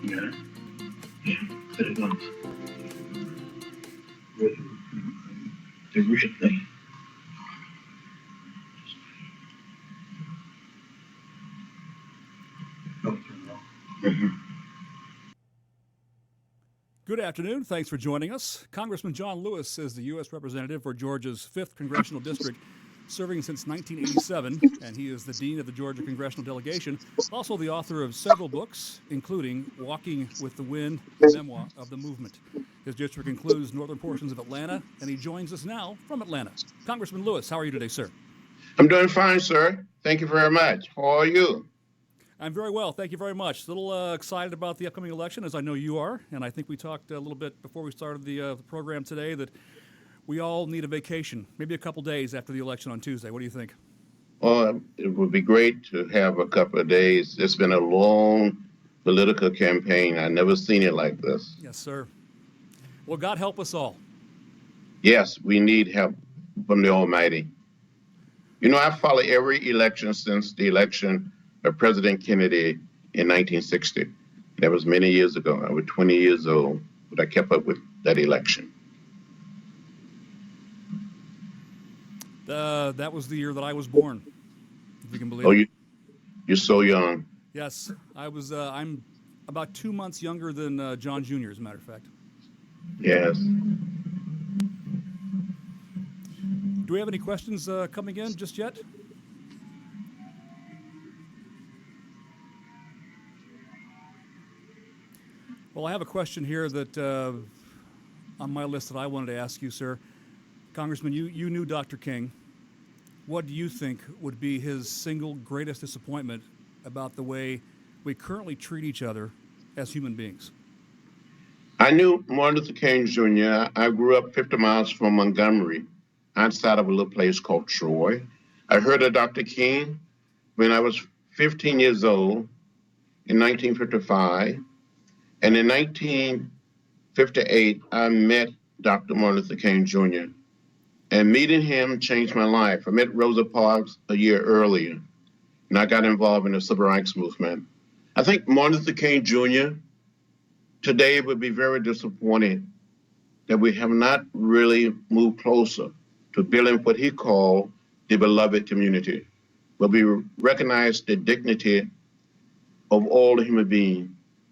Yeah. Yeah. Put it on the real thing. Oh, mm-hmm. Good afternoon. Thanks for joining us. Congressman John Lewis is the U.S. Representative for Georgia's 5th Congressional District, serving since 1987, and he is the Dean of the Georgia Congressional Delegation, also the author of several books, including Walking with the Wind, a memoir of the movement. His district includes northern portions of Atlanta, and he joins us now from Atlanta. Congressman Lewis, how are you today, sir? I'm doing fine, sir. Thank you very much. How are you? I'm very well. Thank you very much. A little excited about the upcoming election, as I know you are. And I think we talked a little bit before we started the program today that we all need a vacation, maybe a couple days after the election on Tuesday. What do you think? Well, it would be great to have a couple of days. It's been a long political campaign. I've never seen it like this. Yes, sir. Well, God help us all. Yes, we need help from the Almighty. You know, I follow every election since the election of President Kennedy in 1960. That was many years ago. I was 20 years old, but I kept up with that election. That was the year that I was born, if you can believe Oh, it. you're so young. Yes, I was. I'm about 2 months younger than John Jr., as a matter of fact. Yes. Do we have any questions coming in just yet? Well, I have a question here that on my list that I wanted to ask you, sir. Congressman, you knew Dr. King. What do you think would be his single greatest disappointment about the way we currently treat each other as human beings? I knew Martin Luther King Jr. I grew up 50 miles from Montgomery, outside of a little place called Troy. I heard of Dr. King when I was 15 years old in 1955. And in 1958, I met Dr. Martin Luther King Jr. And meeting him changed my life. I met Rosa Parks a year earlier, and I got involved in the civil rights movement. I think Martin Luther King Jr. today would be very disappointed that we have not really moved closer to building what he called the beloved community, where we recognize the dignity of all human beings.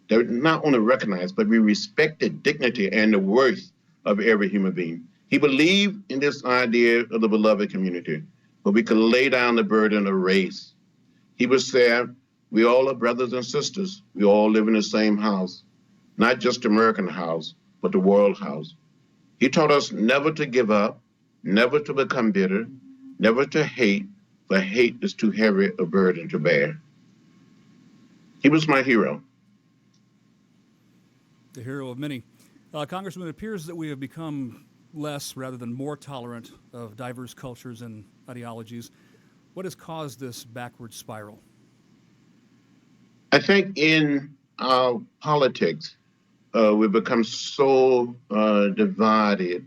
They're not only recognized, but we respect the dignity and the worth of every human being. He believed in this idea of the beloved community, where we could lay down the burden of race. He would say, we all are brothers and sisters. We all live in the same house, not just the American house, but the world house. He taught us never to give up, never to become bitter, never to hate, for hate is too heavy a burden to bear. He was my hero. The hero of many. Congressman, it appears that we have become less rather than more tolerant of diverse cultures and ideologies. What has caused this backward spiral? I think in our politics, we've become so divided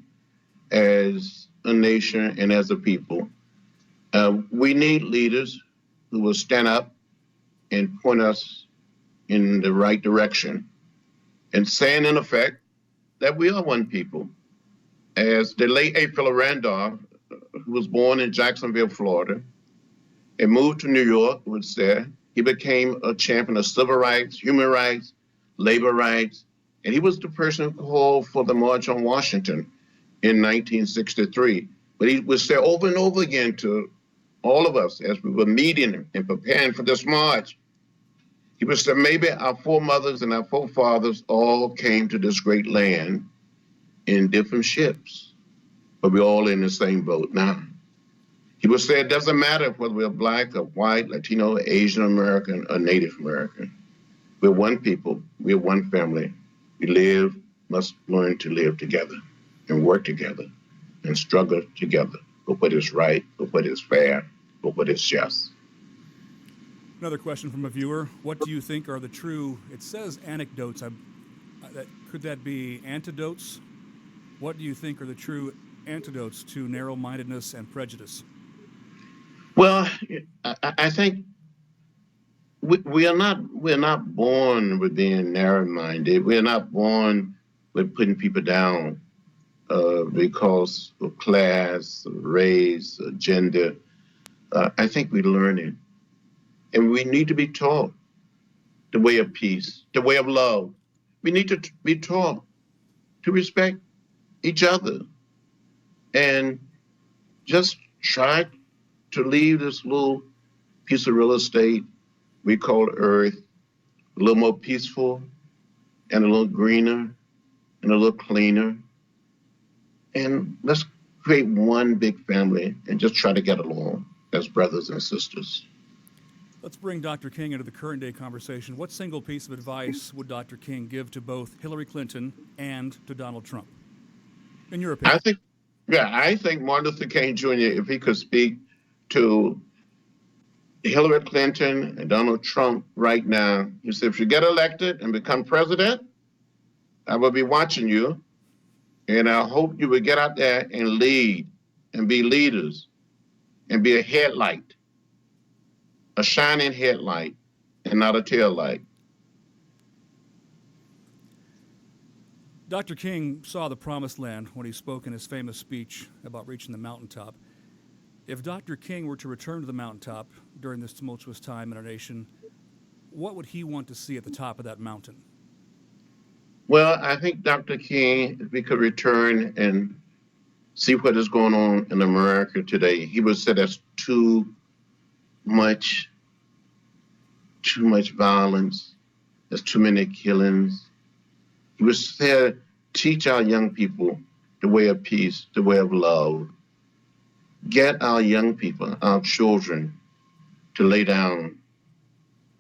as a nation and as a people. We need leaders who will stand up and point us in the right direction and saying in effect that we are one people. As the late April Randolph, who was born in Jacksonville, Florida, and moved to New York, would say, he became a champion of civil rights, human rights, labor rights, and he was the person who called for the March on Washington in 1963. But he would say over and over again to all of us as we were meeting and preparing for this march, he would say maybe our foremothers and our forefathers all came to this great land in different ships, but we're all in the same boat now. He would say it doesn't matter whether we're black or white, Latino, Asian American, or Native American. We're one people, we're one family. We must learn to live together and work together and struggle together for what is right, for what is fair, for what is just. Another question from a viewer. What do you think are the true, it says anecdotes, could that be antidotes? What do you think are the true antidotes to narrow-mindedness and prejudice? Well, I think we're not born with being narrow-minded. We're not born with putting people down because of class, race, gender. I think we learn it, and we need to be taught the way of peace, the way of love. We need to be taught to respect each other and just try to leave this little piece of real estate we call Earth a little more peaceful and a little greener and a little cleaner. And let's create one big family and just try to get along as brothers and sisters. Let's bring Dr. King into the current day conversation. What single piece of advice would Dr. King give to both Hillary Clinton and to Donald Trump, in your I opinion? think, yeah, I think Martin Luther King Jr., if he could speak to Hillary Clinton and Donald Trump right now, he said, if you get elected and become president, I will be watching you. And I hope you will get out there and lead and be leaders and be a headlight, a shining headlight, and not a tail light. Dr. King saw the promised land when he spoke in his famous speech about reaching the mountaintop. If Dr. King were to return to the mountaintop during this tumultuous time in our nation, what would he want to see at the top of that mountain? Well, I think Dr. King, if we could return and see what is going on in America today, he would say there's much, too much violence. There's too many killings. He would say, teach our young people the way of peace, the way of love. Get our young people, our children, to lay down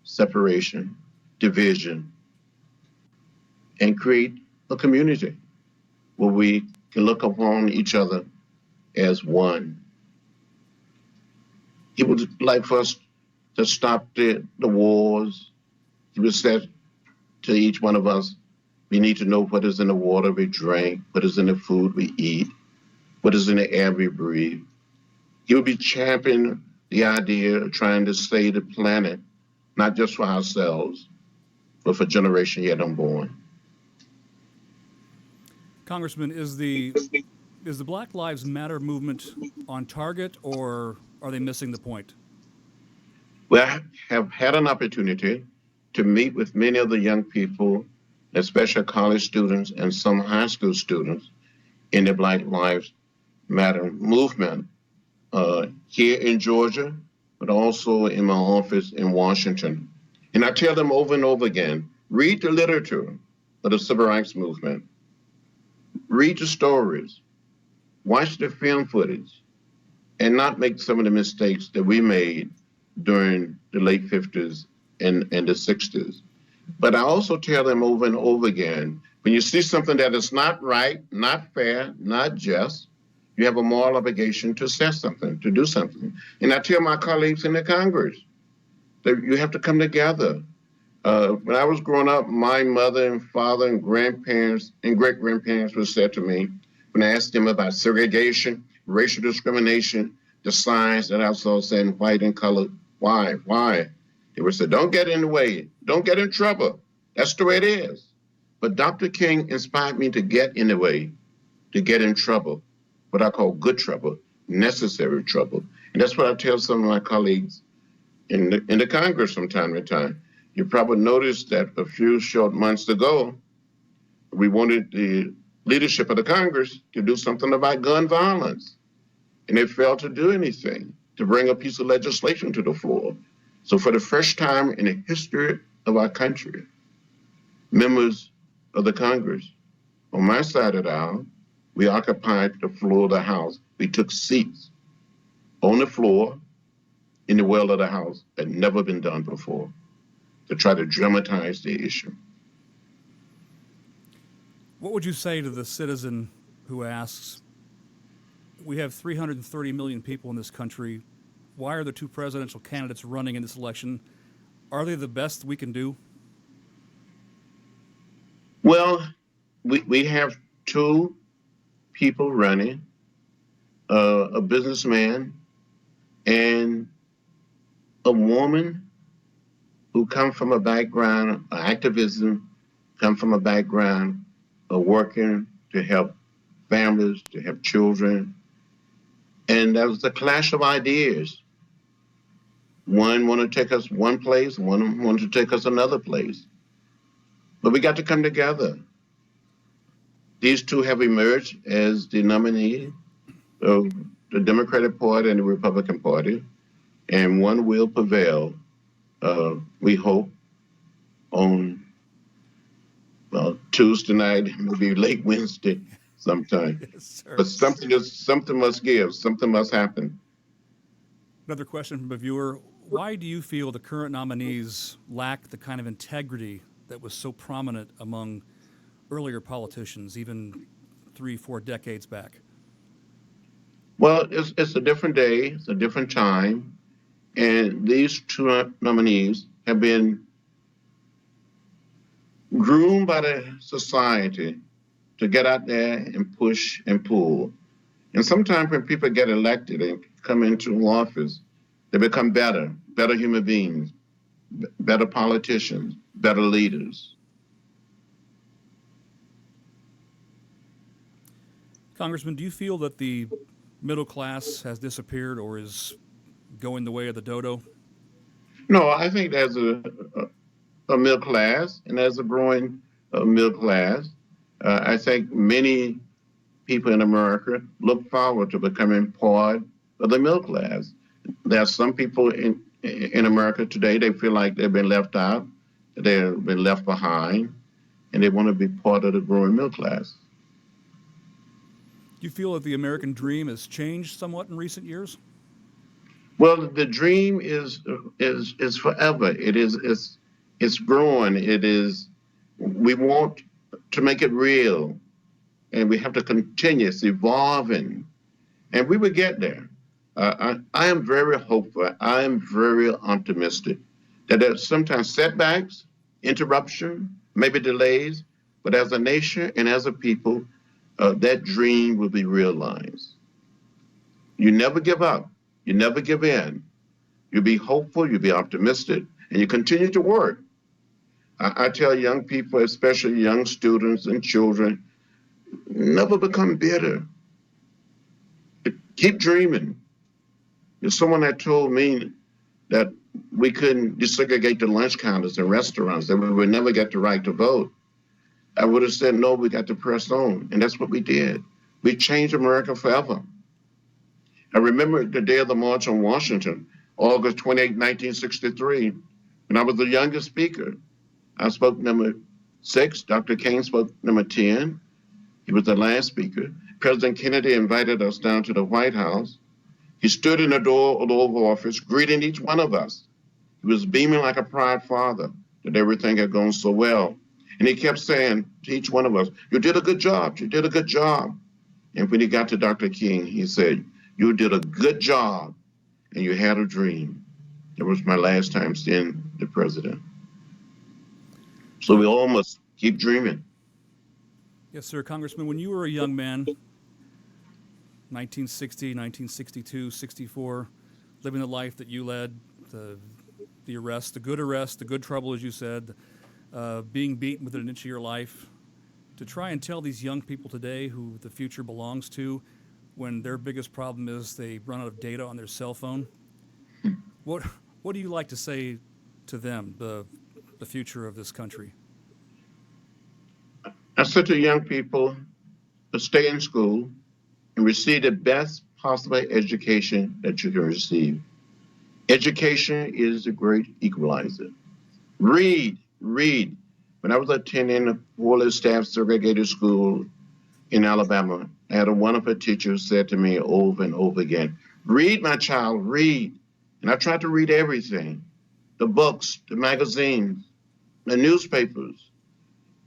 separation, division, and create a community where we can look upon each other as one. He would like for us to stop the wars. He would say to each one of us, we need to know what is in the water we drink, what is in the food we eat, what is in the air we breathe. He would be championing the idea of trying to save the planet, not just for ourselves, but for generations yet unborn. Congressman, is the Black Lives Matter movement on target, or are they missing the point? Well, I have had an opportunity to meet with many of the young people, especially college students and some high school students in the Black Lives Matter movement here in Georgia, but also in my office in Washington. And I tell them over and over again, read the literature of the civil rights movement, read the stories, watch the film footage, and not make some of the mistakes that we made during the late 50s and the 60s. But I also tell them over and over again, when you see something that is not right, not fair, not just, you have a moral obligation to say something, to do something. And I tell my colleagues in the Congress that you have to come together. When I was growing up, my mother and father and grandparents and great-grandparents would say to me, when I asked them about segregation, racial discrimination, the signs that I saw saying white and colored, why? They would say, don't get in the way, don't get in trouble. That's the way it is. But Dr. King inspired me to get in the way, to get in trouble, what I call good trouble, necessary trouble. And that's what I tell some of my colleagues in the Congress from time to time. You probably noticed that a few short months ago, we wanted the leadership of the Congress to do something about gun violence. And they failed to do anything to bring a piece of legislation to the floor. So for the first time in the history of our country, members of the Congress on my side of the aisle, we occupied the floor of the House. We took seats on the floor in the well of the House that had never been done before to try to dramatize the issue. What would you say to the citizen who asks, we have 330 million people in this country. Why are the two presidential candidates running in this election? Are they the best we can do? Well, we have two people running, a businessman and a woman who come from a background of activism, come from a background of working to help families, to help children. And there was a clash of ideas. One wanted to take us one place, one wanted to take us another place. But we got to come together. These two have emerged as the nominee of the Democratic Party and the Republican Party, and one will prevail, we hope, on Tuesday night, maybe late Wednesday sometime. Yes, sir. But something must give, something must happen. Another question from a viewer. Why do you feel the current nominees lack the kind of integrity that was so prominent among earlier politicians, even 3-4 decades back? Well, it's a different day, it's a different time, and these two nominees have been groomed by the society to get out there and push and pull. And sometimes when people get elected and come into office, they become better human beings, better politicians, better leaders. Congressman, do you feel that the middle class has disappeared or is going the way of the dodo? No, I think there's a middle class, and there's a growing middle class. I think many people in America look forward to becoming part of the middle class. There are some people in America today, they feel like they've been left out, they've been left behind, and they want to be part of the growing middle class. Do you feel that the American dream has changed somewhat in recent years? Well, the dream is forever. It's growing. We want to make it real, and we have to continue. It's evolving, and we will get there. I am very hopeful. I am very optimistic that there's sometimes setbacks, interruption, maybe delays, but as a nation and as a people, that dream will be realized. You never give up. You never give in. You be hopeful, you be optimistic, and you continue to work. I tell young people, especially young students and children, never become bitter. Keep dreaming. There's someone that told me that we couldn't desegregate the lunch counters in restaurants, that we would never get the right to vote. I would have said, no, we got to press on. And that's what we did. We changed America forever. I remember the day of the March on Washington, August 28, 1963, when I was the youngest speaker. I spoke number 6, Dr. King spoke number 10. He was the last speaker. President Kennedy invited us down to the White House. He stood in the door of the Oval Office, greeting each one of us. He was beaming like a proud father that everything had gone so well. And he kept saying to each one of us, you did a good job, you did a good job. And when he got to Dr. King, he said, you did a good job and you had a dream. It was my last time seeing the president. So we all must keep dreaming. Yes, sir. Congressman, when you were a young man, 1960, 1962, 64, living the life that you led, the arrest, the good trouble, as you said, being beaten within an inch of your life, to try and tell these young people today who the future belongs to, when their biggest problem is they run out of data on their cell phone, what do you like to say to them, the future of this country? I said to young people to stay in school and receive the best possible education that you can receive. Education is the great equalizer. Read. When I was attending a poorly staffed segregated school in Alabama, I had a wonderful teacher who said to me over and over again, read, my child, read. And I tried to read everything, the books, the magazines, the newspapers.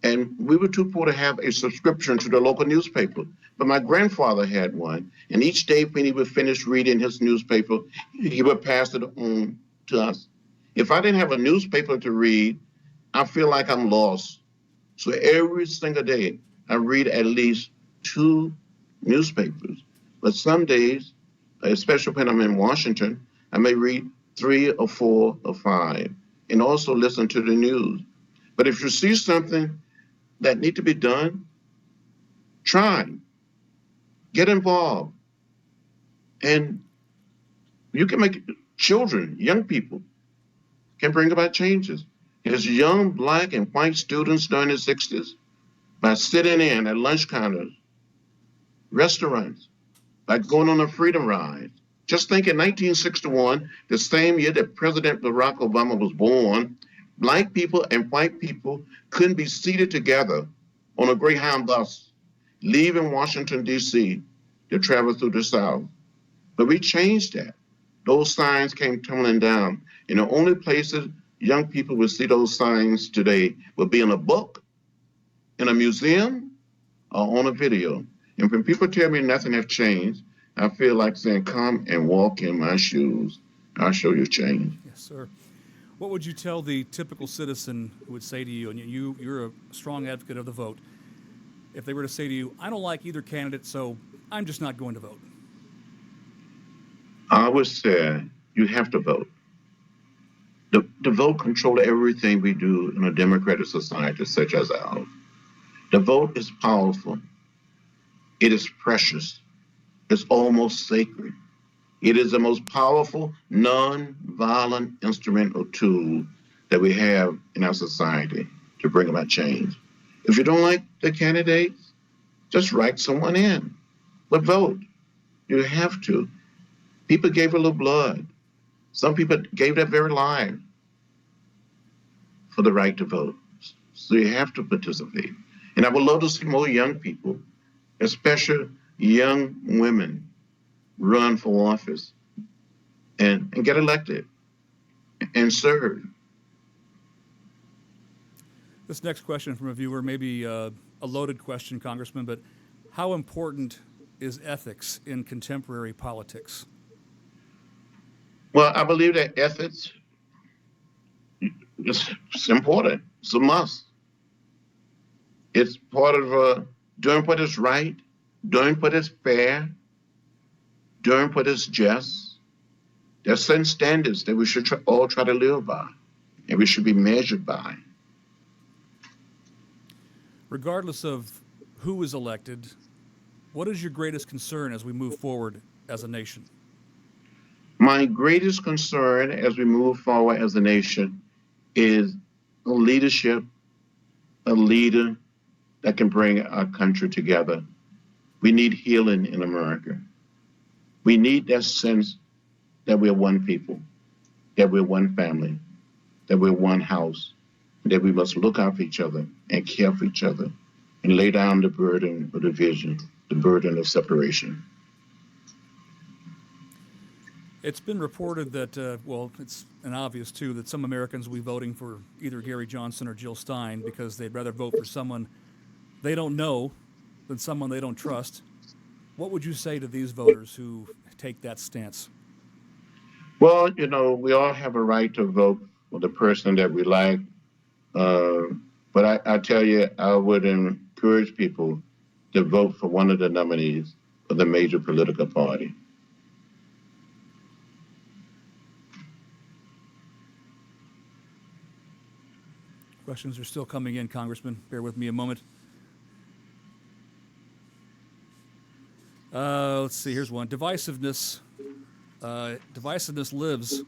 And we were too poor to have a subscription to the local newspaper. But my grandfather had one. And each day when he would finish reading his newspaper, he would pass it on to us. If I didn't have a newspaper to read, I feel like I'm lost. So every single day, I read at least 2 newspapers. But some days, especially when I'm in Washington, I may read 3 or 4 or 5, and also listen to the news. But if you see something that need to be done, try, get involved, and you can make children, young people, can bring about changes. As young black and white students during the 60s, by sitting in at lunch counters, restaurants, by going on a freedom ride. Just think in 1961, the same year that President Barack Obama was born, black people and white people couldn't be seated together on a Greyhound bus, leaving Washington, D.C. to travel through the South. But we changed that. Those signs came tumbling down. And the only places young people would see those signs today would be in a book, in a museum, or on a video. And when people tell me nothing has changed, I feel like saying, come and walk in my shoes. I'll show you change. Yes, sir. What would you tell the typical citizen who would say to you, and you're a strong advocate of the vote, if they were to say to you, I don't like either candidate, so I'm just not going to vote? I would say you have to vote. The vote controls everything we do in a democratic society such as ours. The vote is powerful. It is precious. It's almost sacred. It is the most powerful, non-violent instrument or tool that we have in our society to bring about change. If you don't like the candidates, just write someone in. But vote. You have to. People gave a little blood. Some people gave their very life for the right to vote. So you have to participate. And I would love to see more young people, especially young women, run for office and get elected and serve. This next question from a viewer may be a loaded question, Congressman, but how important is ethics in contemporary politics? Well, I believe that ethics is important. It's a must. It's part of doing what is right, doing what is fair, doing what is just. There's certain standards that we should all try to live by, and we should be measured by. Regardless of who is elected, what is your greatest concern as we move forward as a nation? My greatest concern as we move forward as a nation is leadership, a leader that can bring our country together. We need healing in America. We need that sense that we're one people, that we're one family, that we're one house, that we must look out for each other and care for each other and lay down the burden of division, the burden of separation. It's been reported that, well, it's an obvious, too, that some Americans will be voting for either Gary Johnson or Jill Stein because they'd rather vote for someone they don't know than someone they don't trust. What would you say to these voters who take that stance? Well, we all have a right to vote for the person that we like. But I tell you, I would encourage people to vote for one of the nominees of the major political party. Questions are still coming in, Congressman. Bear with me a moment. Let's see. Here's one. Divisiveness lives.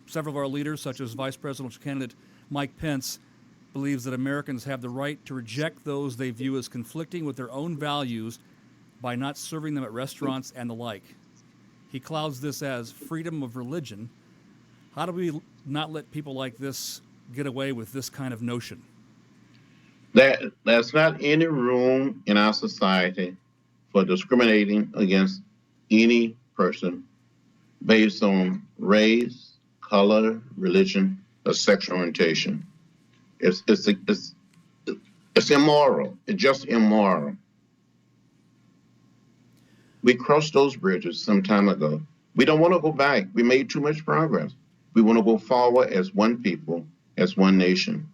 Several of our leaders, such as Vice Presidential candidate Mike Pence, believes that Americans have the right to reject those they view as conflicting with their own values by not serving them at restaurants and the like. He clouds this as freedom of religion. How do we not let people like this get away with this kind of notion? There's not any room in our society for discriminating against any person based on race, color, religion, or sexual orientation. It's immoral. It's just immoral. We crossed those bridges some time ago. We don't want to go back. We made too much progress. We want to go forward as one people, as one nation.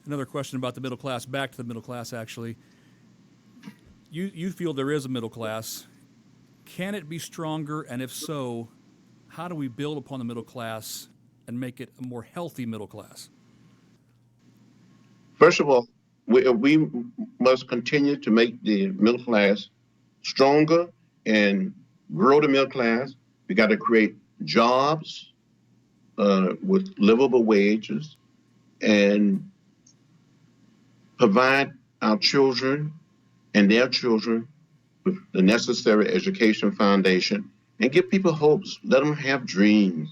Another question about the middle class. Back to the middle class, actually. You feel there is a middle class. Can it be stronger? And if so, how do we build upon the middle class and make it a more healthy middle class? First of all, we must continue to make the middle class stronger and grow the middle class. We got to create jobs with livable wages and provide our children and their children with the necessary education foundation and give people hopes. Let them have dreams.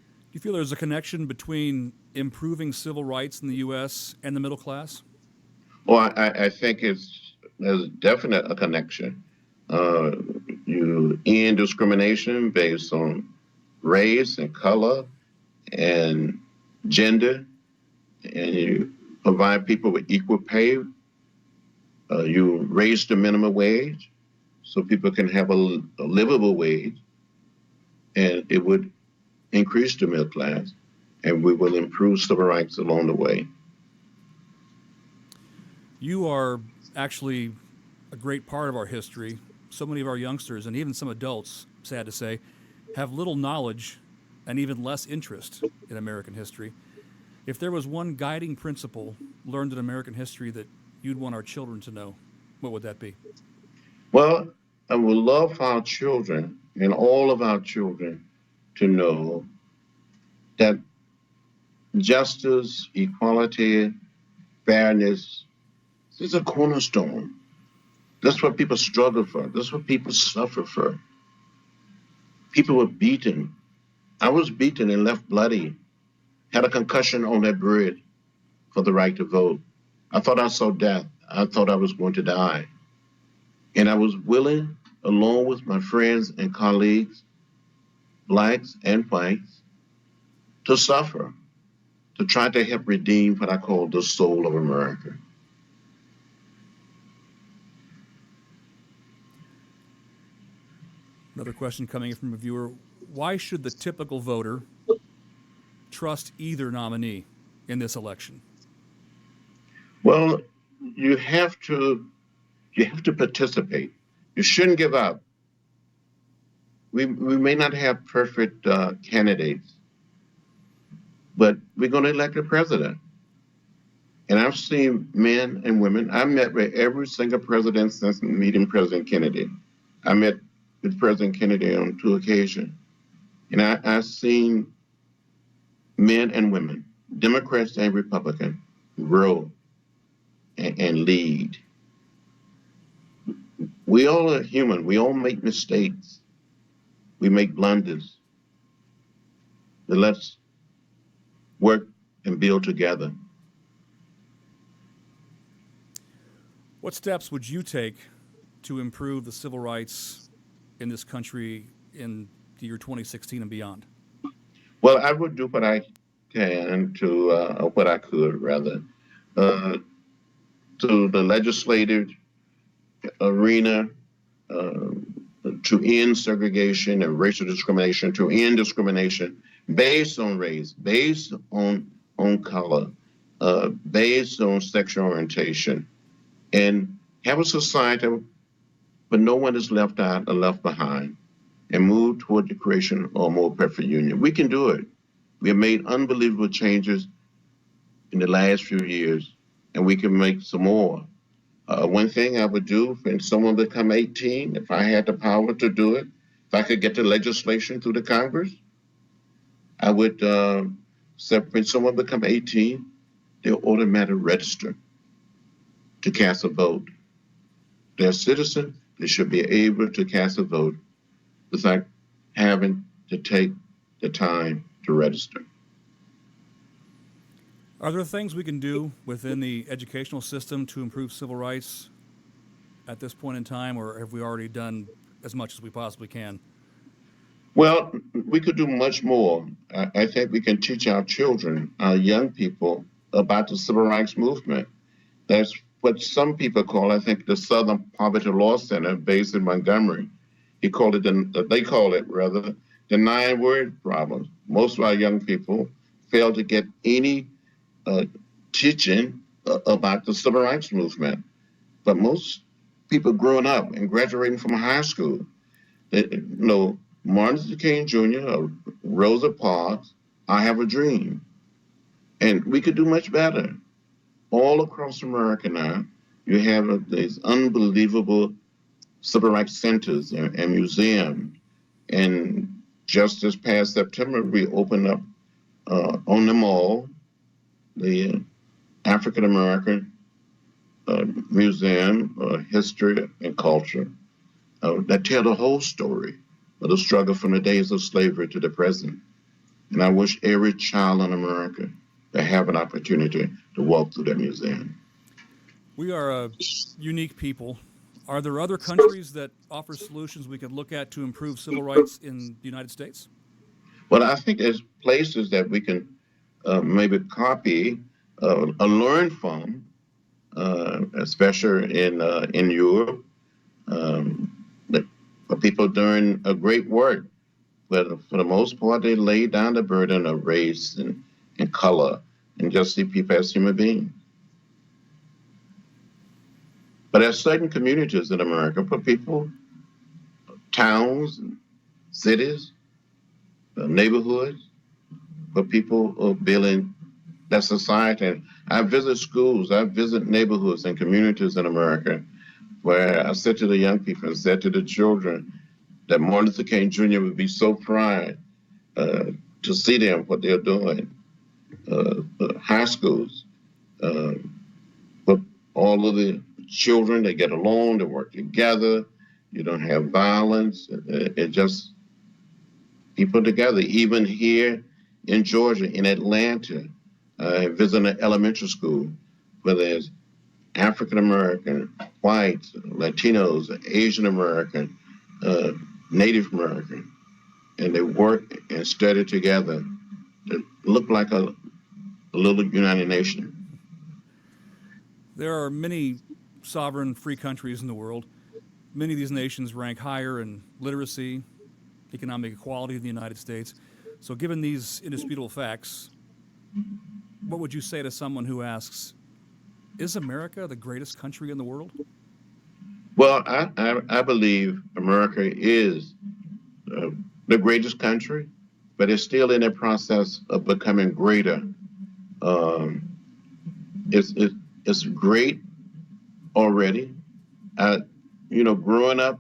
Do you feel there's a connection between improving civil rights in the U.S. and the middle class? Well, I think there's definite a connection. Uh, you end discrimination based on race and color and gender, and you provide people with equal pay. You raise the minimum wage so people can have a livable wage, and it would increase the middle class, and we will improve civil rights along the way. You are actually a great part of our history. So many of our youngsters, and even some adults, sad to say, have little knowledge and even less interest in American history. If there was one guiding principle learned in American history that you'd want our children to know, what would that be? Well, I would love for our children and all of our children to know that justice, equality, fairness is a cornerstone. That's what people struggle for. That's what people suffer for. People were beaten. I was beaten and left bloody, had a concussion on that bridge for the right to vote. I thought I saw death. I thought I was going to die. And I was willing, along with my friends and colleagues, blacks and whites, to suffer, to try to help redeem what I call the soul of America. Another question coming in from a viewer. Why should the typical voter trust either nominee in this election? Well, you have to participate. You shouldn't give up. We may not have perfect candidates, but we're going to elect a president. And I've seen men and women. I met with every single president since meeting President Kennedy. I met with President Kennedy on 2 occasions. And I've seen men and women, Democrats and Republicans, grow and lead. We all are human. We all make mistakes. We make blunders. But let's work and build together. What steps would you take to improve the civil rights in this country in the year 2016 and beyond? Well, I would do what I can to, what I could rather, uh, to the legislative arena, uh, to end segregation and racial discrimination, to end discrimination based on race, based on color, based on sexual orientation, and have a society where no one is left out or left behind, and move toward the creation of a more perfect union. We can do it. We have made unbelievable changes in the last few years, and we can make some more. One thing I would do when someone become 18, if I had the power to do it, if I could get the legislation through the Congress, I would say when someone become 18, they'll automatically register to cast a vote. They're a citizen, they should be able to cast a vote without having to take the time to register. Are there things we can do within the educational system to improve civil rights at this point in time, or have we already done as much as we possibly can? Well, we could do much more. I think we can teach our children, our young people, about the civil rights movement. That's what some people call, I think, the Southern Poverty Law Center based in Montgomery. They call it the 9-word problem. Most of our young people fail to get any teaching about the civil rights movement. But most people growing up and graduating from high school Martin Luther King Jr., Rosa Parks, I Have a Dream. And we could do much better. All across America now, you have these unbelievable civil rights centers and museums. And just this past September, we opened up on the mall the African American Museum of History and Culture that tell the whole story of the struggle from the days of slavery to the present. And I wish every child in America to have an opportunity to walk through that museum. We are a unique people. Are there other countries that offer solutions we could look at to improve civil rights in the United States? Well, I think there's places that we can maybe copy or learn from, especially in Europe. The people doing a great work, but for the most part, they lay down the burden of race and color and just see people as human beings. But there's certain communities in America, for people, towns, cities, neighborhoods, for people are building that society. I visit schools, I visit neighborhoods and communities in America where I said to the young people and said to the children that Martin Luther King Jr. would be so proud to see them, what they're doing. High schools, but all of the children, they get along, they work together, you don't have violence, it just people together. Even here in Georgia, in Atlanta, visiting an elementary school where there's African American, whites, Latinos, Asian American, Native American, and they work and study together. It look like a little United Nation. There are many sovereign free countries in the world. Many of these nations rank higher in literacy, economic equality than the United States. So given these indisputable facts, what would you say to someone who asks, is America the greatest country in the world? Well, I believe America is the greatest country, but it's still in the process of becoming greater. Um, it's great already. Growing up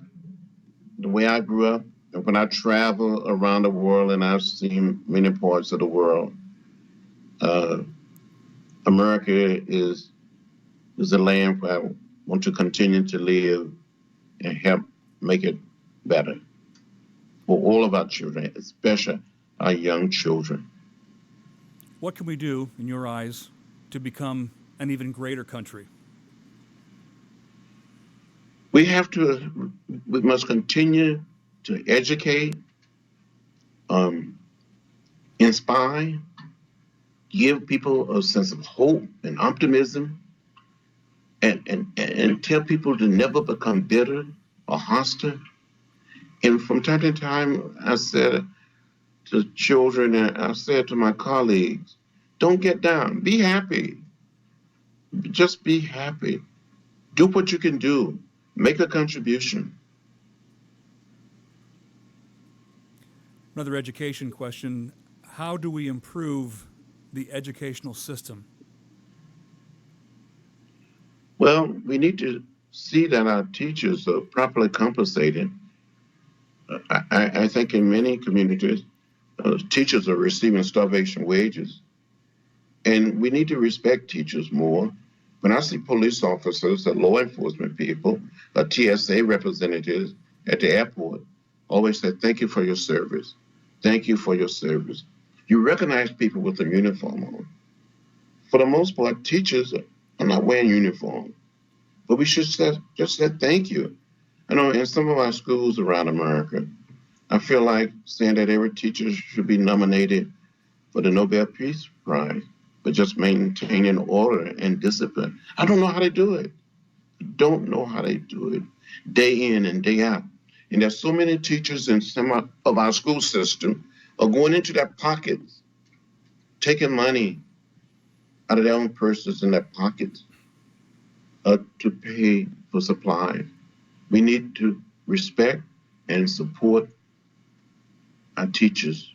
the way I grew up, and when I travel around the world and I've seen many parts of the world, uh, America is a land where I want to continue to live and help make it better for all of our children, especially our young children. What can we do, in your eyes, to become an even greater country? We must continue to educate, um, inspire, give people a sense of hope and optimism, and tell people to never become bitter or hostile. And from time to time, I said to children and I said to my colleagues, don't get down, be happy. Just be happy. Do what you can do. Make a contribution. Another education question. How do we improve the educational system? Well, we need to see that our teachers are properly compensated. I think in many communities, teachers are receiving starvation wages, and we need to respect teachers more. When I see police officers or law enforcement people, or TSA representatives at the airport, always say, thank you for your service. Thank you for your service. You recognize people with a uniform on. For the most part, teachers are not wearing uniform, but we should just say thank you. In some of our schools around America, I feel like saying that every teacher should be nominated for the Nobel Peace Prize for just maintaining order and discipline. I don't know how to do it. Don't know how they do it day in and day out. And there's so many teachers in some of our school system are going into their pockets, taking money out of their own purses in their pockets to pay for supplies. We need to respect and support our teachers.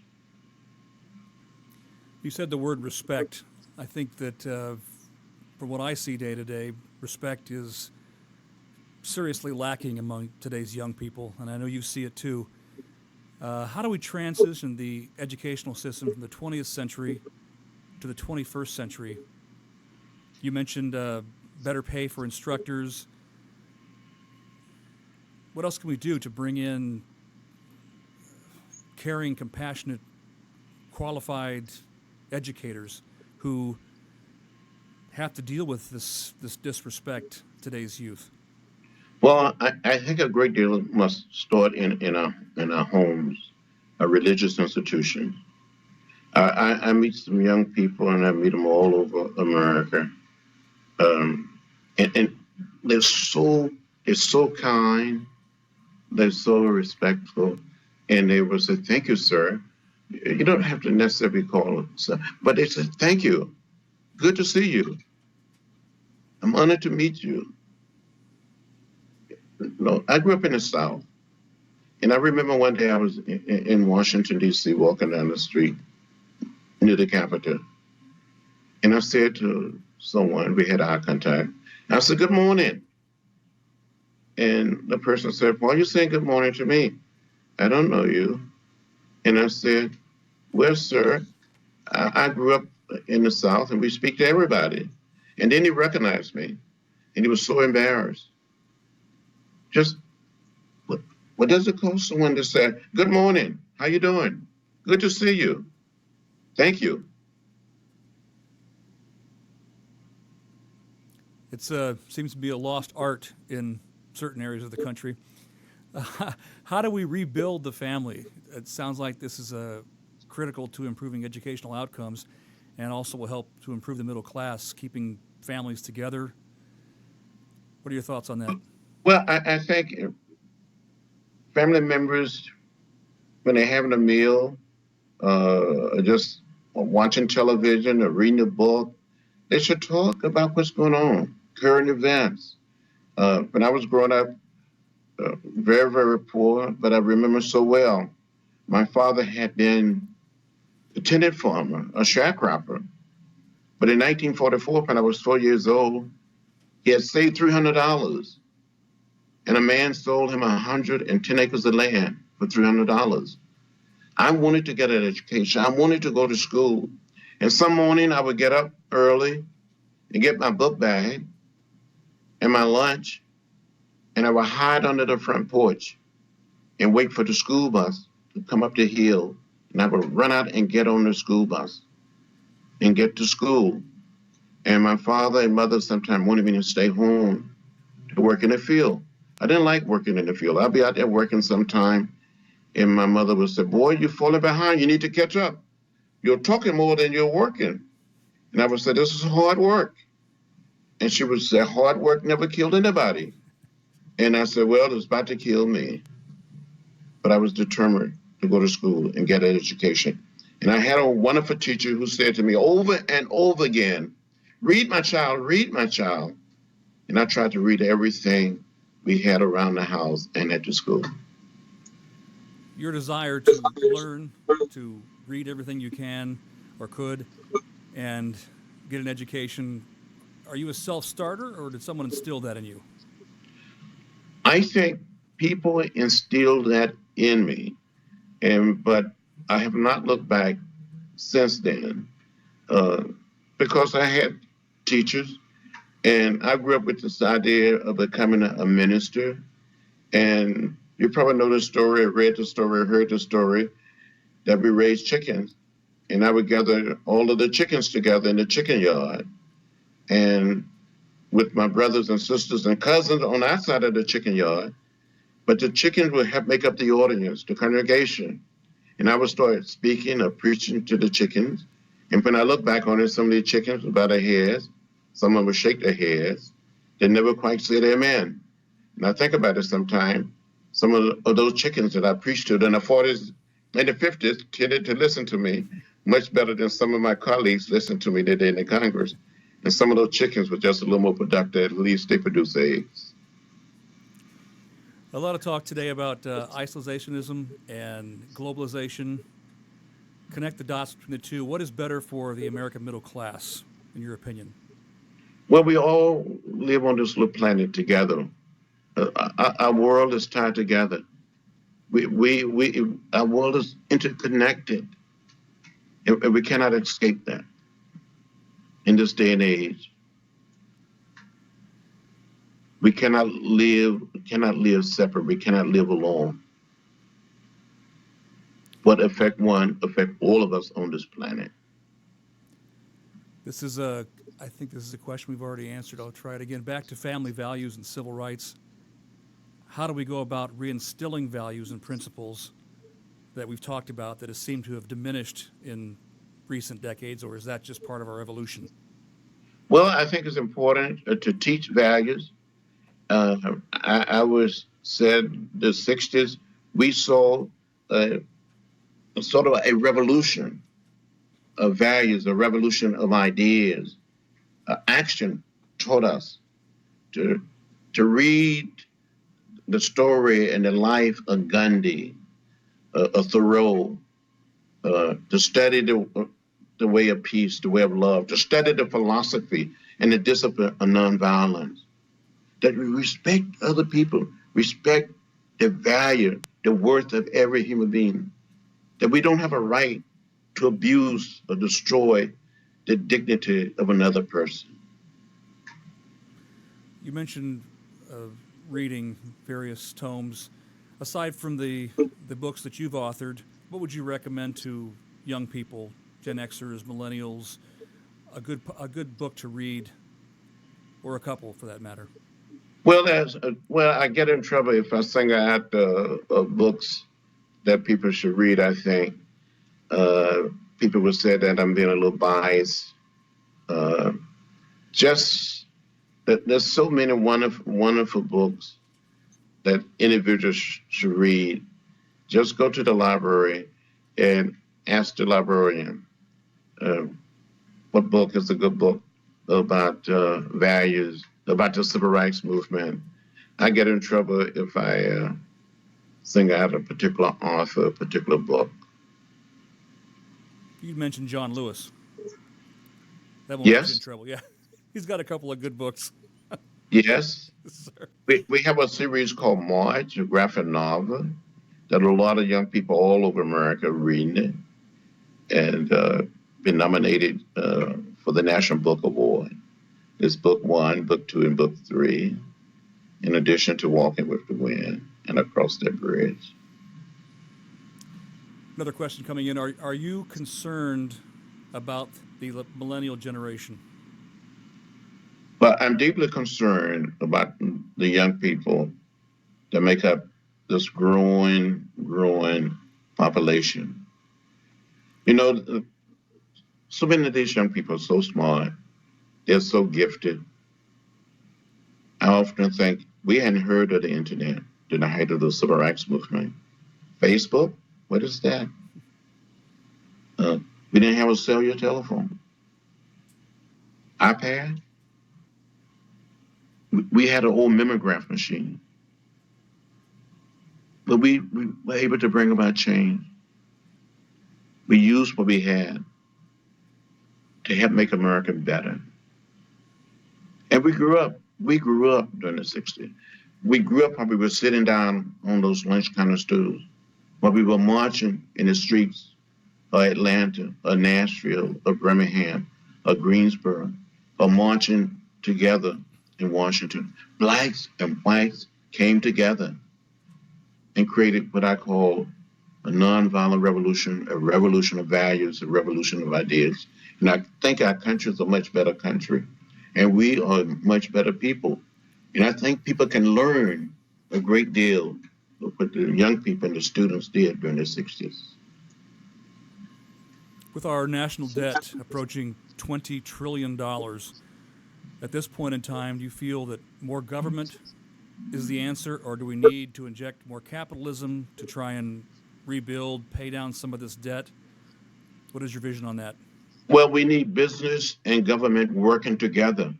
You said the word respect. I think that from what I see day to day, respect is seriously lacking among today's young people, and I know you see it too. How do we transition the educational system from the 20th century to the 21st century? You mentioned better pay for instructors. What else can we do to bring in caring, compassionate, qualified educators who have to deal with this disrespect today's youth? Well, I think a great deal must start in our homes, a religious institution. I meet some young people, and I meet them all over America, and they're so kind, they're so respectful, and they will say, "Thank you, sir." You don't have to necessarily call them, sir, but they say, "Thank you. Good to see you. I'm honored to meet you." No, I grew up in the South, and I remember one day I was in Washington, D.C., walking down the street near the Capitol, and I said to someone, we had eye contact, and I said, "Good morning." And the person said, "Why are you saying good morning to me? I don't know you." And I said, "Well, sir, I grew up in the South, and we speak to everybody." And then he recognized me, and he was so embarrassed. Just what does it cost someone to say, "Good morning, how you doing? Good to see you. Thank you." It seems to be a lost art in certain areas of the country. How do we rebuild the family? It sounds like this is critical to improving educational outcomes, and also will help to improve the middle class, keeping families together. What are your thoughts on that? Well, I think family members, when they're having a meal, just watching television or reading a book, they should talk about what's going on, current events. When I was growing up, very, very poor, but I remember so well, my father had been a tenant farmer, a sharecropper. But in 1944, when I was 4 years old, he had saved $300, and a man sold him 110 acres of land for $300. I wanted to get an education. I wanted to go to school. And some morning I would get up early and get my book bag and my lunch, and I would hide under the front porch and wait for the school bus to come up the hill. And I would run out and get on the school bus and get to school. And my father and mother sometimes wanted me to stay home to work in the field. I didn't like working in the field. I'd be out there working sometime, and my mother would say, "Boy, you're falling behind. You need to catch up. You're talking more than you're working." And I would say, "This is hard work." And she would say, "Hard work never killed anybody." And I said, "Well, it was about to kill me." But I was determined to go to school and get an education. And I had a wonderful teacher who said to me over and over again, "Read, my child, read, my child." And I tried to read everything we had around the house and at the school. Your desire to learn, to read everything you can or could, and get an education, are you a self-starter, or did someone instill that in you? I think people instilled that in me, but I have not looked back since then, uh, because I had teachers, and I grew up with this idea of becoming a minister. And you probably know the story, read the story, heard the story, that we raised chickens. And I would gather all of the chickens together in the chicken yard. And with my brothers and sisters and cousins on our side of the chicken yard, but the chickens would help make up the audience, the congregation. And I would start speaking or preaching to the chickens. And when I look back on it, some of the chickens would bow their heads, some of them would shake their heads. They never quite said amen. And I think about it sometimes. Some of those chickens that I preached to in the 40s and the 50s tended to listen to me much better than some of my colleagues listened to me today in the Congress. And some of those chickens were just a little more productive. At least they produce eggs. A lot of talk today about isolationism and globalization. Connect the dots between the two. What is better for the American middle class, in your opinion? Well, we all live on this little planet together. Our world is tied together. Our world is interconnected, and we cannot escape that in this day and age. We cannot live separate. We cannot live alone. What affect one affect all of us on this planet. I think this is a question we've already answered. I'll try it again. Back to family values and civil rights. How do we go about reinstilling values and principles that we've talked about that have seemed to have diminished in recent decades, or is that just part of our evolution? Well, I think it's important to teach values. I was said the '60s we saw uh, sort of a revolution of values, a revolution of ideas. Action taught us to read the story and the life of Gandhi, of Thoreau, to study the way of peace, the way of love, to study the philosophy and the discipline of nonviolence. That we respect other people, respect the value, the worth of every human being. That we don't have a right to abuse or destroy the dignity of another person. You mentioned reading various tomes. Aside from the books that you've authored, what would you recommend to young people, Gen Xers, millennials, a good book to read, or a couple for that matter? Well, I get in trouble if I sing out books that people should read. I think uh, people would say that I'm being a little biased. Uh, just that there's so many wonderful books that individuals should read. Just go to the library and ask the librarian uh, what book is a good book about values, about the civil rights movement. I get in trouble if I sing out a particular author, a particular book. You mentioned John Lewis. That won't get you in Yes, trouble. Yeah, he's got a couple of good books. yes. Sir. We have a series called March, a graphic novel that a lot of young people all over America are reading it and been nominated for the National Book Award. It's book one, book two, and book three, in addition to Walking with the Wind and Across That Bridge. Another question coming in: Are you concerned about the millennial generation? But I'm deeply concerned about the young people that make up this growing population. You know, so many of these young people are so smart, they're so gifted. I often think we hadn't heard of the internet during the height of the civil rights movement. Facebook, what is that? Uh, we didn't have a cellular telephone. iPad, we had an old mimeograph machine, but we were able to bring about change. We used what we had to help make America better. And we grew up during the '60s. We grew up while we were sitting down on those lunch counter stools, while we were marching in the streets of Atlanta, of Nashville, of Birmingham, of Greensboro, or marching together in Washington. Blacks and whites came together and created what I call a nonviolent revolution, a revolution of values, a revolution of ideas. And I think our country is a much better country, and we are much better people. And I think people can learn a great deal of what the young people and the students did during the '60s. With our national debt approaching $20 trillion, at this point in time, do you feel that more government is the answer, or do we need to inject more capitalism to try and rebuild, pay down some of this debt? What is your vision on that? Well, we need business and government working together.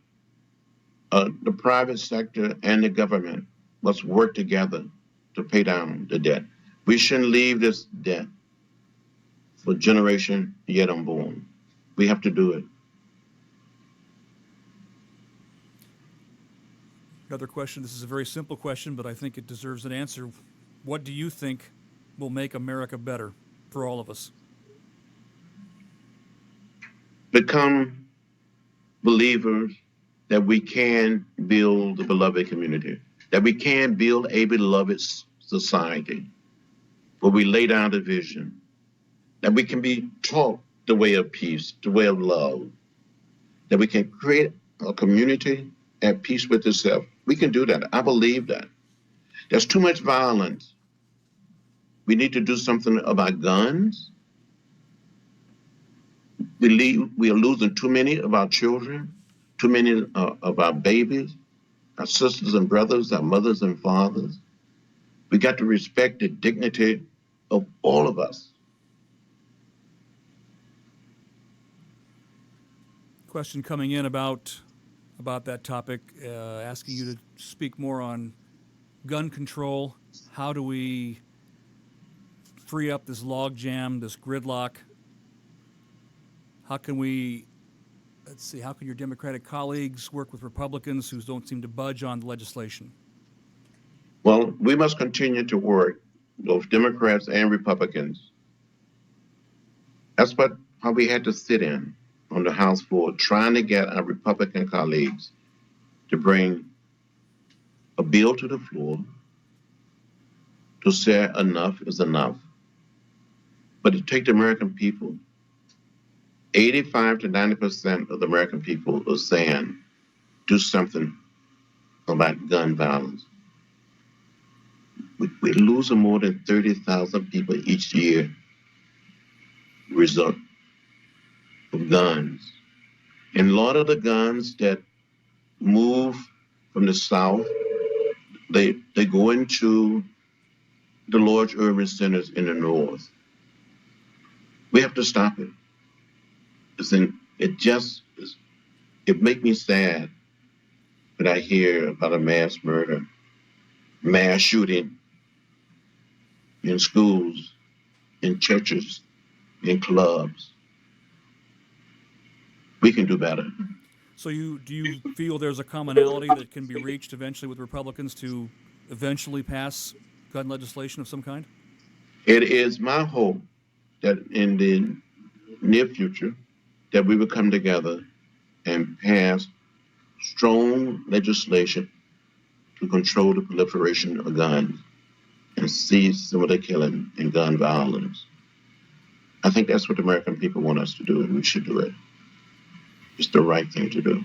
The private sector and the government must work together to pay down the debt. We shouldn't leave this debt for generation yet unborn. We have to do it. Another question. This is a very simple question, but I think it deserves an answer. What do you think will make America better for all of us? Become believers that we can build a beloved community, that we can build a beloved society where we lay down division, that we can be taught the way of peace, the way of love, that we can create a community at peace with itself. We can do that. I believe that. There's too much violence. We need to do something about guns. We are losing too many of our children, too many of our babies, our sisters and brothers, our mothers and fathers. We got to respect the dignity of all of us. Question coming in about that topic, asking you to speak more on gun control. How do we free up this logjam, this gridlock? How can your Democratic colleagues work with Republicans who don't seem to budge on the legislation? Well, we must continue to work, both Democrats and Republicans. That's how we had to sit in on the House floor, trying to get our Republican colleagues to bring a bill to the floor to say enough is enough. But to take the American people, 85 to 90% of the American people are saying, do something about gun violence. We're losing more than 30,000 people each year result of guns. And a lot of the guns that move from the South, they go into the large urban centers in the North. We have to stop it. It makes me sad when I hear about a mass murder, mass shooting in schools, in churches, in clubs. We can do better. So do you feel there's a commonality that can be reached eventually with Republicans to eventually pass gun legislation of some kind? It is my hope that in the near future that we will come together and pass strong legislation to control the proliferation of guns and cease some of the killing and gun violence. I think that's what the American people want us to do, and we should do it. It's the right thing to do.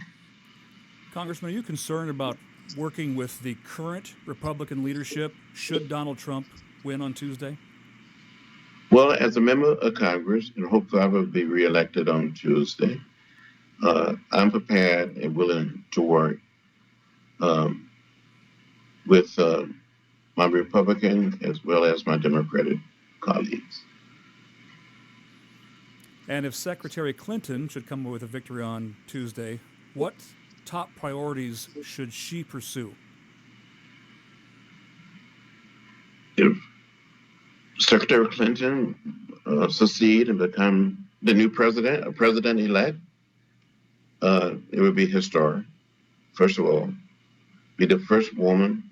Congressman, are you concerned about working with the current Republican leadership should Donald Trump win on Tuesday? Well, as a member of Congress, and hopefully I will be reelected on Tuesday, I'm prepared and willing to work with my Republican as well as my Democratic colleagues. And if Secretary Clinton should come with a victory on Tuesday, what top priorities should she pursue? If Secretary Clinton succeed and become the new president, a president-elect, it would be historic. First of all, be the first woman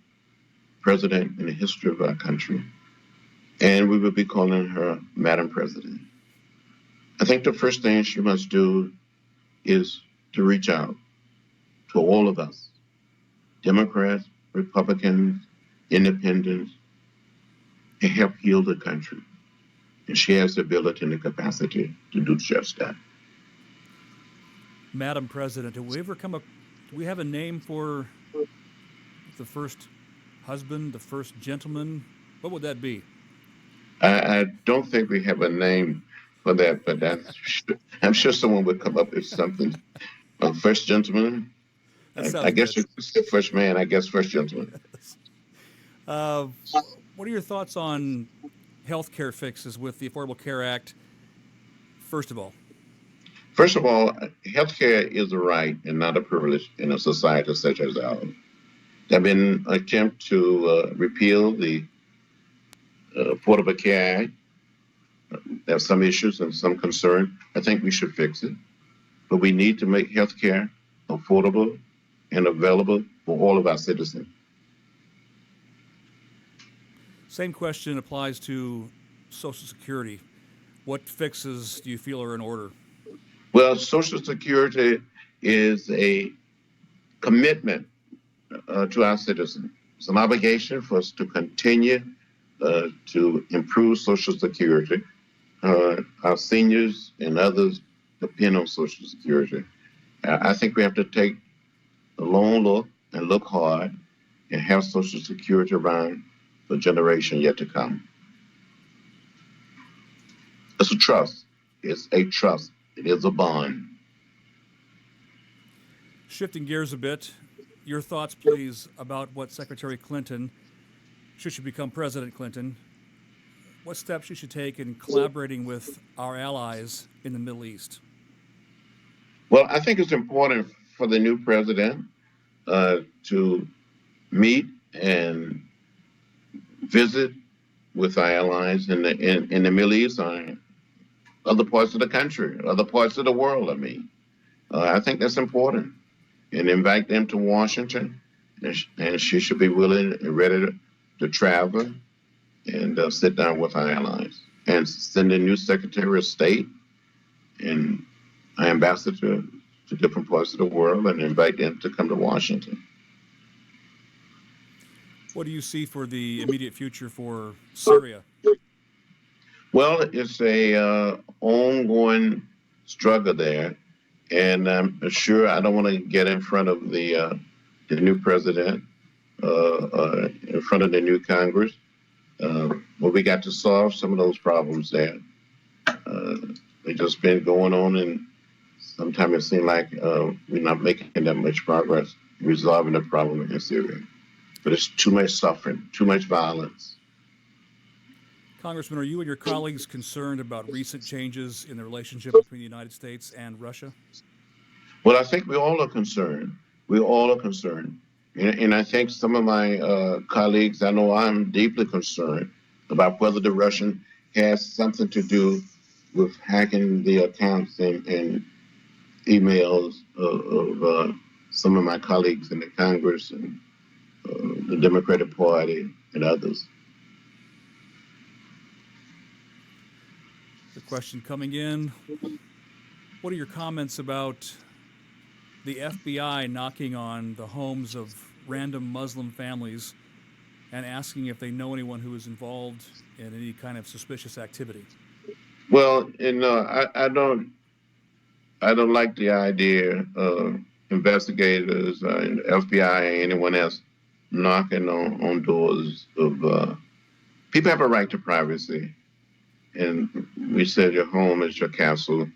president in the history of our country, and we would be calling her Madam President. I think the first thing she must do is to reach out to all of us, Democrats, Republicans, Independents, and help heal the country. And she has the ability and the capacity to do just that. Madam President, do we have a name for the first husband, the first gentleman? What would that be? I don't think we have a name for that, but I'm sure someone would come up with something. First gentleman. I guess it's the first man. I guess first gentleman. What are your thoughts on health care fixes with the Affordable Care Act? First of all, health care is a right and not a privilege in a society such as ours. There have been attempts to repeal the Affordable Care Act. There are some issues and some concern. I think we should fix it. But we need to make health care affordable and available for all of our citizens. Same question applies to Social Security. What fixes do you feel are in order? Well, Social Security is a commitment to our citizens. It's an obligation for us to continue to improve Social Security. Our seniors and others depend on Social Security. I think we have to take a long look and look hard and have Social Security around for generation yet to come. It's a trust. It's a trust. It is a bond. Shifting gears a bit, your thoughts, please, about what Secretary Clinton, should she become President Clinton, what steps she should take in collaborating with our allies in the Middle East? Well, I think it's important for the new president to meet and visit with our allies in the Middle East, other parts of the country, other parts of the world. I think that's important, and invite them to Washington, and she should be willing and ready to travel and sit down with our allies, and send a new Secretary of State and our ambassador to different parts of the world, and invite them to come to Washington. What do you see for the immediate future for Syria? Well, it's a ongoing struggle there, and I'm sure I don't want to get in front of the new president, in front of the new Congress, but we got to solve some of those problems there. They just been going on, and sometimes it seems like we're not making that much progress resolving the problem in Syria. But it's too much suffering, too much violence. Congressman, are you and your colleagues concerned about recent changes in the relationship between the United States and Russia? Well, I think we all are concerned. We all are concerned. And I think some of my colleagues, I know I'm deeply concerned about whether the Russian has something to do with hacking the accounts and emails of some of my colleagues in the Congress and the Democratic Party and others. The question coming in, what are your comments about the FBI knocking on the homes of random Muslim families and asking if they know anyone who is involved in any kind of suspicious activity? Well, I don't like the idea of investigators and FBI and anyone else knocking on doors of people have a right to privacy, and we said your home is your castle.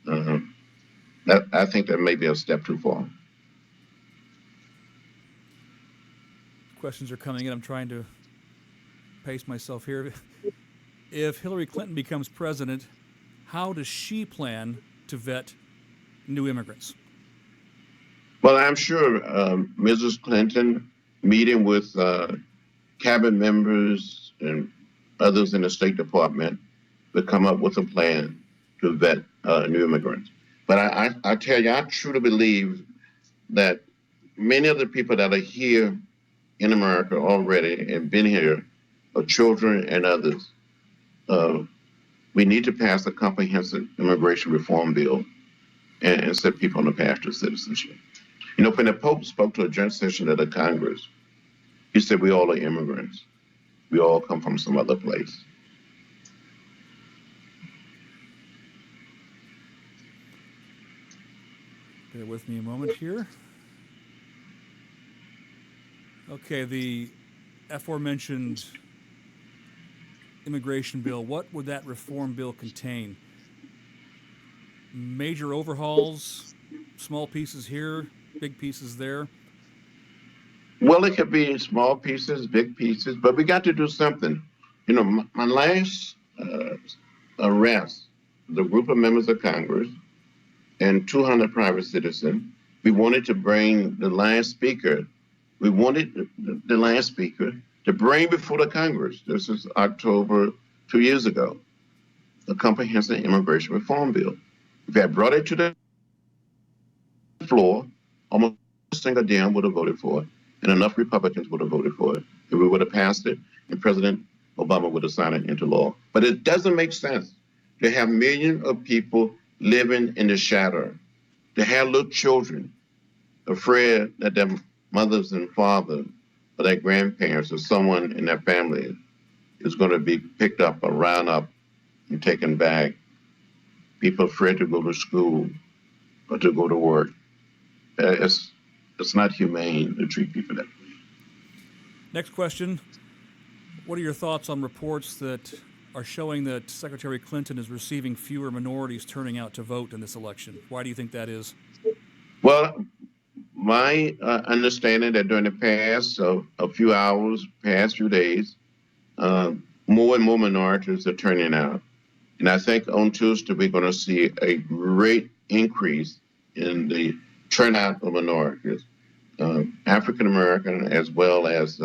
I think that may be a step too far. Questions are coming in. I'm trying to pace myself here. If Hillary Clinton becomes president, how does she plan to vet new immigrants? Well, I'm sure Mrs. Clinton, meeting with cabinet members and others in the State Department, will come up with a plan to vet new immigrants. But I tell you, I truly believe that many of the people that are here in America already and been here are children and others. We need to pass a comprehensive immigration reform bill and set people on the path to citizenship. You know, when the Pope spoke to a joint session of the Congress, he said, we all are immigrants. We all come from some other place. Bear with me a moment here. Okay, the aforementioned immigration bill, what would that reform bill contain? Major overhauls, small pieces here, big pieces there? Well, it could be small pieces, big pieces, but we got to do something. You know, my last arrest, the group of members of Congress and 200 private citizens, we wanted to bring the last speaker. We wanted the last speaker to bring before the Congress, this is October 2 years ago, a comprehensive immigration reform bill. If they had brought it to the floor, almost a single Dem would have voted for it, and enough Republicans would have voted for it. If we would have passed it, and President Obama would have signed it into law. But it doesn't make sense to have millions of people living in the shadow, to have little children afraid that their mothers and fathers or their grandparents or someone in their family is going to be picked up or round up and taken back. People afraid to go to school or to go to work. It's not humane to treat people that way. Next question. What are your thoughts on reports that are showing that Secretary Clinton is receiving fewer minorities turning out to vote in this election? Why do you think that is? Well, my understanding that during the past a few hours, past few days, more and more minorities are turning out. And I think on Tuesday we're going to see a great increase in the turnout of minorities, African American as well as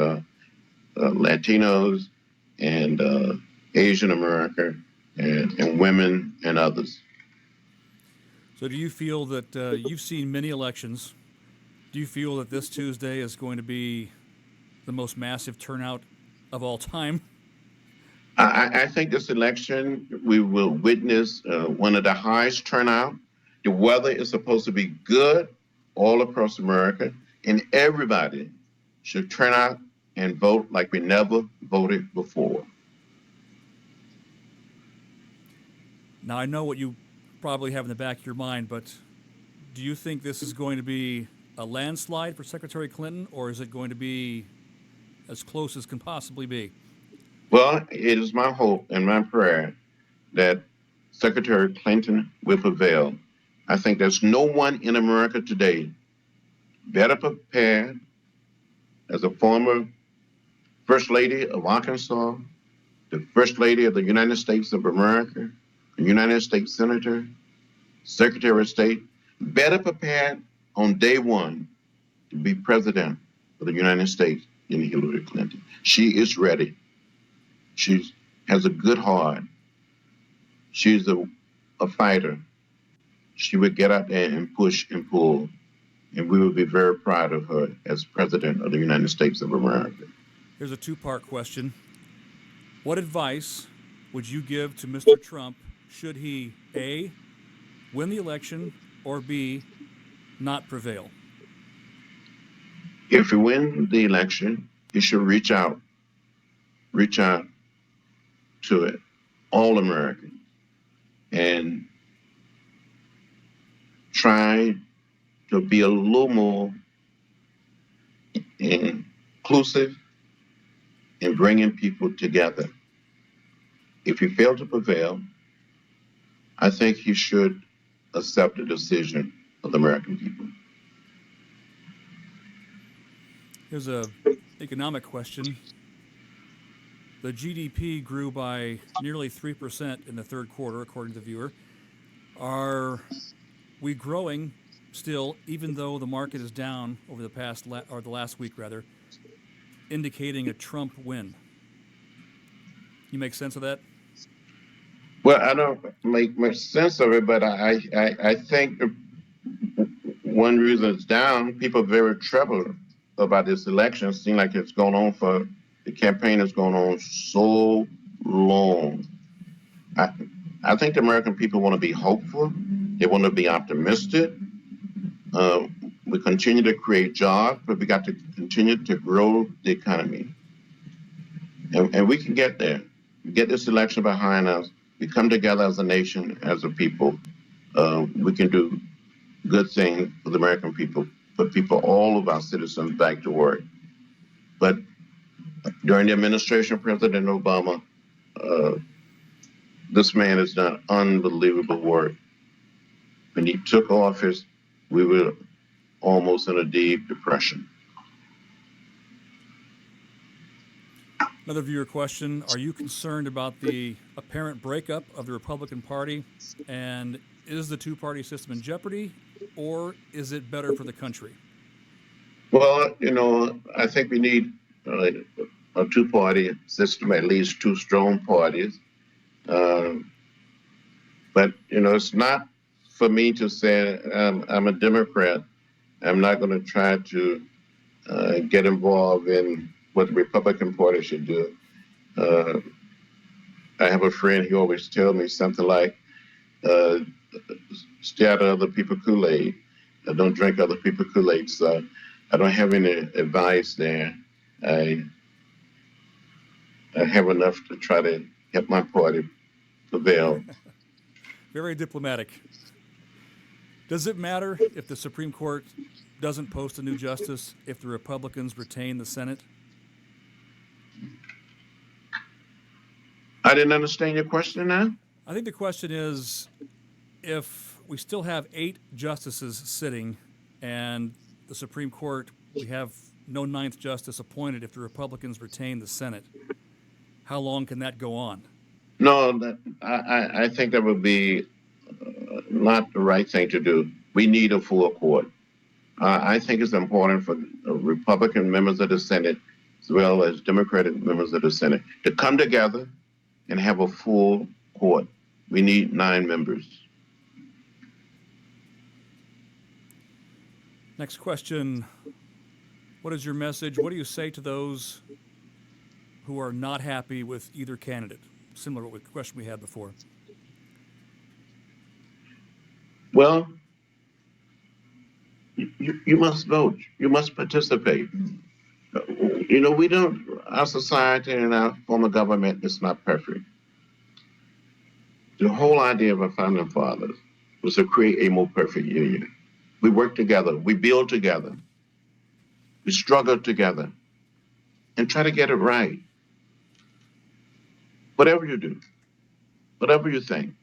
Latinos and Asian American and women and others. So do you feel that you've seen many elections? Do you feel that this Tuesday is going to be the most massive turnout of all time? I think this election we will witness one of the highest turnout. The weather is supposed to be good all across America, and everybody should turn out and vote like we never voted before. Now, I know what you probably have in the back of your mind, but do you think this is going to be a landslide for Secretary Clinton, or is it going to be as close as can possibly be? Well, it is my hope and my prayer that Secretary Clinton will prevail. I think there's no one in America today better prepared as a former First Lady of Arkansas, the First Lady of the United States of America, a United States Senator, Secretary of State, better prepared on day one to be President of the United States than Hillary Clinton. She is ready. She has a good heart. She's a fighter. She would get out there and push and pull, and we would be very proud of her as President of the United States of America. Here's a two-part question. What advice would you give to Mr. Trump should he, A, win the election, or B, not prevail? If he wins the election, he should reach out to it, all Americans, and try to be a little more inclusive in bringing people together. If he failed to prevail, I think he should accept the decision of the American people. Here's a economic question. The GDP grew by nearly 3% in the third quarter, according to the Viewer. Are we growing still, even though the market is down over the last week, rather, indicating a Trump win? You make sense of that? Well, I don't make much sense of it, but I think one reason it's down, people are very troubled about this election. It seems like it's going on the campaign has gone on so long. I think the American people want to be hopeful. They want to be optimistic. We continue to create jobs, but we got to continue to grow the economy. And we can get there. We get this election behind us. We come together as a nation, as a people. We can do good things for the American people, put all of our citizens back to work. But during the administration of President Obama, this man has done unbelievable work. When he took office, we were almost in a deep depression. Another viewer question. Are you concerned about the apparent breakup of the Republican Party? And is the two-party system in jeopardy, or is it better for the country? Well, I think we need a two-party system, at least two strong parties. Uh, but it's not for me to say I'm a Democrat. I'm not going to try to get involved in what the Republican Party should do. Uh, I have a friend, he always tells me something like, uh, stay out of other people's Kool-Aid. Don't drink other people's Kool-Aid. So I don't have any advice there. I, I have enough to try to help my party prevail. Very diplomatic. Does it matter if the Supreme Court doesn't post a new justice if the Republicans retain the Senate? I didn't understand your question now. I think the question is if we still have 8 justices sitting and the Supreme Court, we have no 9th justice appointed if the Republicans retain the Senate, how long can that go on? No, I think that would be not the right thing to do. We need a full court. I think it's important for Republican members of the Senate as well as Democratic members of the Senate to come together and have a full court. We need 9 members. Next question. What is your message? What do you say to those who are not happy with either candidate? Similar to the question we had before. Well, you must vote. You must participate. We don't, our society and our form of government is not perfect. The whole idea of our founding fathers was to create a more perfect union. We work together, we build together, we struggle together, and try to get it right. Whatever you do, whatever you think,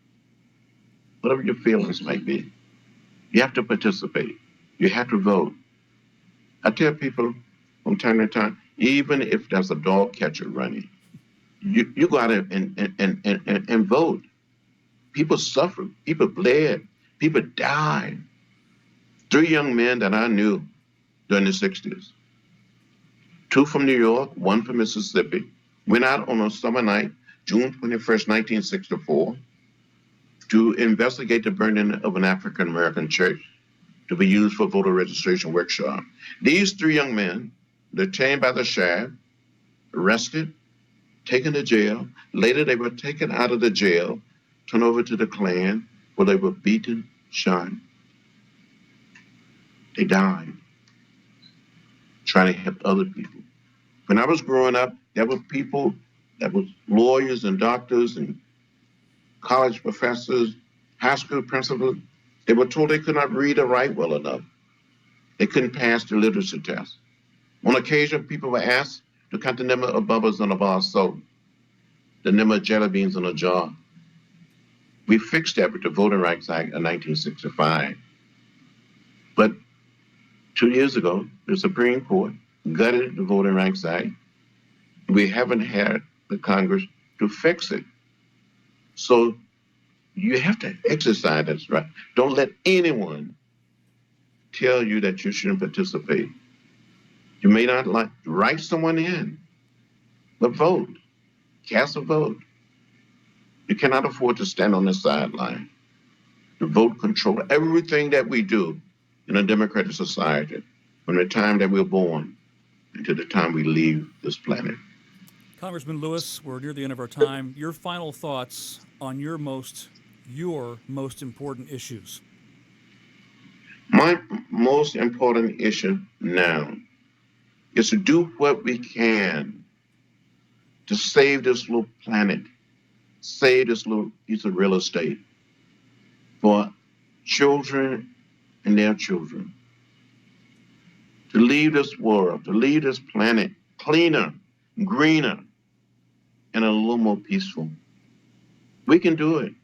whatever your feelings might be, you have to participate. You have to vote. I tell people from time to time, even if there's a dog catcher running, you go out and vote. People suffered, people bled, people died. 3 young men that I knew during the 60s, 2 from New York, 1 from Mississippi, went out on a summer night, June 21st, 1964, to investigate the burning of an African-American church to be used for voter registration workshop. These 3 young men, detained by the sheriff, arrested, taken to jail. Later, they were taken out of the jail, turned over to the Klan, where they were beaten, shot. They died trying to help other people. When I was growing up, there were people that was lawyers and doctors and college professors, high school principals. They were told they could not read or write well enough. They couldn't pass the literacy test. On occasion, people were asked to count the number of bubbles on a bar of soap, the number of jelly beans in a jar. We fixed that with the Voting Rights Act of 1965. But 2 years ago, the Supreme Court gutted the Voting Rights Act. We haven't had the Congress to fix it. So you have to exercise that right. Don't let anyone tell you that you shouldn't participate. You may not like to write someone in, but vote. Cast a vote. You cannot afford to stand on the sideline. The vote control everything that we do in a democratic society from the time that we're born until the time we leave this planet. Congressman Lewis, we're near the end of our time. Your final thoughts on your most important issues. My most important issue now is to do what we can to save this little planet, save this little piece of real estate for children and their children, to leave this world, to leave this planet cleaner, greener, and a little more peaceful. We can do it.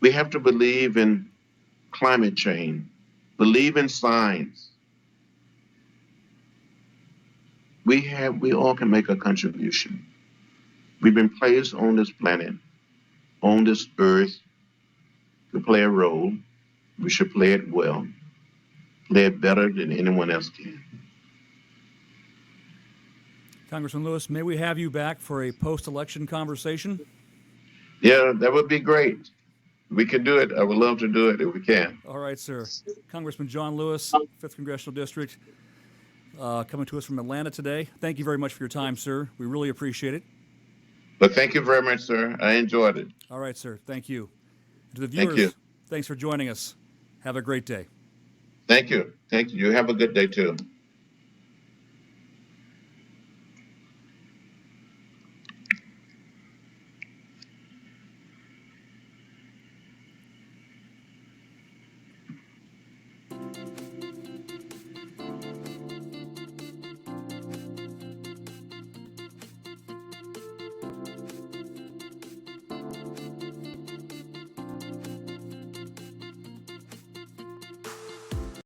We have to believe in climate change, believe in science. We all can make a contribution. We've been placed on this planet, on this earth, to play a role. We should play it well, play it better than anyone else can. Congressman Lewis, may we have you back for a post-election conversation? Yeah, that would be great. We can do it. I would love to do it if we can. All right, sir. Congressman John Lewis, 5th Congressional District, coming to us from Atlanta today. Thank you very much for your time, sir. We really appreciate it. But thank you very much, sir. I enjoyed it. All right, sir. Thank you. To the Thank viewers, you. thanks for joining us. Have a great day. Thank you. Thank you. You have a good day too.